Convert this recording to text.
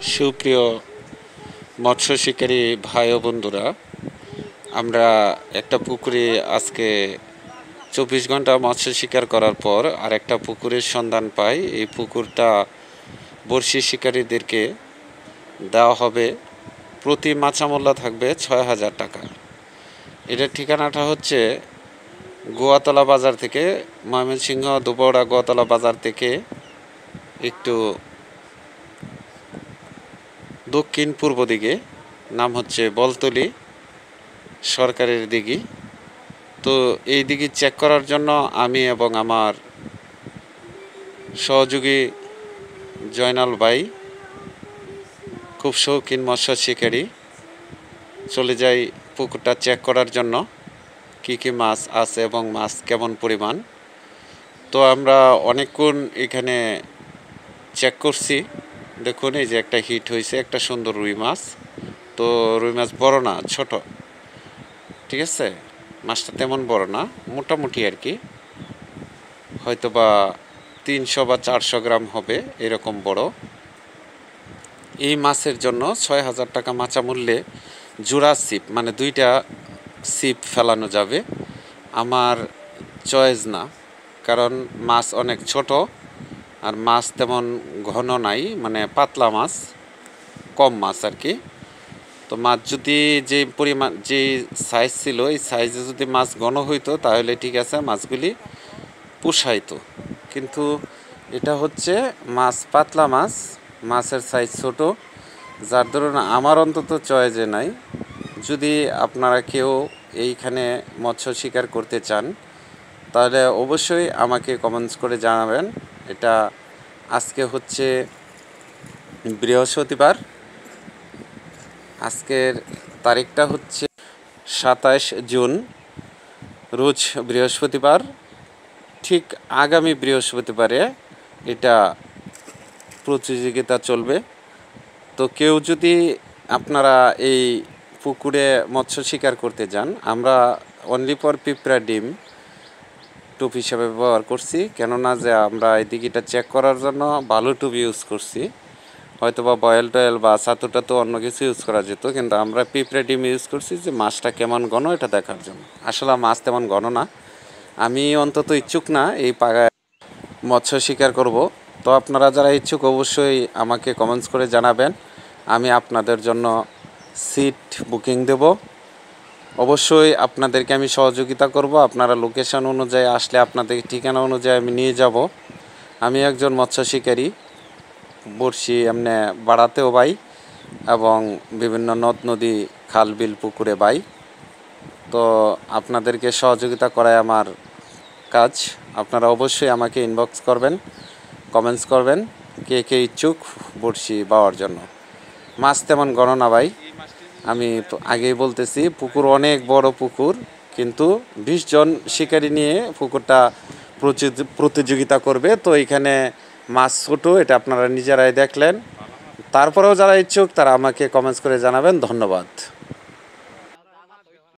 সুপ্রিয় মৎস্য শিকারী ভাই ও বন্ধুরা, আমরা একটা পুকুরে আজকে 24 ঘন্টা মৎস্য শিকার করার পর আর একটা পুকুরের সন্ধান পাই। এই পুকুরটা বড়শি শিকারীদেরকে দেওয়া হবে, প্রতি মাছা মূল্য থাকবে 6,000 টাকা। এটার ঠিকানাটা হচ্ছে গোয়াতলা বাজার থেকে, ময়মনসিংহ দুবড়া গোয়াতলা বাজার থেকে একটু দক্ষিণ পূর্ব দিকে, নাম হচ্ছে বলতলি সরকারের দিঘি। তো এই দিঘি চেক করার জন্য আমি এবং আমার সহযোগী জয়নাল ভাই, খুব শৌখিন মৎস্য শিকারী, চলে যাই পুকুরটা চেক করার জন্য কি কি মাছ আছে এবং মাছ কেমন পরিমাণ। তো আমরা অনেকক্ষণ এখানে চেক করছি। দেখুন, এই যে একটা হিট হয়েছে, একটা সুন্দর রুই মাছ। তো রুই মাছ বড় না, ছোট, ঠিক আছে, মাছটা তেমন বড় না, মোটামুটি আর কি, হয়তো বা 300 বা 400 গ্রাম হবে, এরকম বড়। এই মাছের জন্য 6,000 টাকা মাচা মূল্যে জোড়া ছিপ, মানে 2টা ছিপ ফেলানো যাবে। আমার চয়েস না, কারণ মাছ অনেক ছোট আর মাছ তেমন ঘন নাই, মানে পাতলা মাছ, কম মাছ আর কি। তো মাছ যদি যে পরিমাণ, যে সাইজ ছিল, এই সাইজে যদি মাছ ঘন হইতো তাহলে ঠিক আছে, মাছগুলি পোষাইতো। কিন্তু এটা হচ্ছে মাছ পাতলা মাছ, মাছের সাইজ ছোট, যার ধরুন আমার অন্তত চয়েজে নাই। যদি আপনারা কেউ এইখানে মৎস্য শিকার করতে চান তাহলে অবশ্যই আমাকে কমেন্টস করে জানাবেন। এটা আজকে হচ্ছে বৃহস্পতিবার, আজকের তারিখটা হচ্ছে 27 জুন, রোজ বৃহস্পতিবার। ঠিক আগামী বৃহস্পতিবারে এটা প্রতিযোগিতা চলবে। তো কেউ যদি আপনারা এই পুকুরে মৎস্য শিকার করতে যান, আমরা অনলি ফর পিঁপড়া ডিম টুপ হিসাবে ব্যবহার করছি, কেননা যে আমরা এই দিঘিটা চেক করার জন্য ভালো টুপ ইউজ করছি। হয়তো বা বয়েল টয়েল বা ছাতুটা তো অন্য কিছু ইউজ করা যেত, কিন্তু আমরা পিঁপড়া ডিম ইউজ করছি যে মাছটা কেমন ঘন এটা দেখার জন্য। আসলে মাছ তেমন ঘন না, আমি অন্তত ইচ্ছুক না এই পাগায় মৎস্য শিকার করব। তো আপনারা যারা ইচ্ছুক অবশ্যই আমাকে কমেন্টস করে জানাবেন, আমি আপনাদের জন্য সিট বুকিং দেব। অবশ্যই আপনাদেরকে আমি সহযোগিতা করব। আপনারা লোকেশন অনুযায়ী আসলে আপনাদের ঠিকানা অনুযায়ী আমি নিয়ে যাব। আমি একজন মৎস্য শিকারী, বড়শি এমনি বাড়াতেও বাই এবং বিভিন্ন নদ নদী খাল বিল পুকুরে বাই। তো আপনাদেরকে সহযোগিতা করাই আমার কাজ। আপনারা অবশ্যই আমাকে ইনবক্স করবেন, কমেন্টস করবেন কে কে ইচ্ছুক বড়শি বাওয়ার জন্য। মাছ তেমন গণনা ভাই, আমি আগেই বলতেছি, পুকুর অনেক বড় পুকুর, কিন্তু 20 জন শিকারী নিয়ে পুকুরটা প্রতিযোগিতা করবে। তো এখানে মাছ ছোট, এটা আপনারা নিজেরাই দেখলেন। তারপরেও যারা ইচ্ছুক তারা আমাকে কমেন্টস করে জানাবেন। ধন্যবাদ।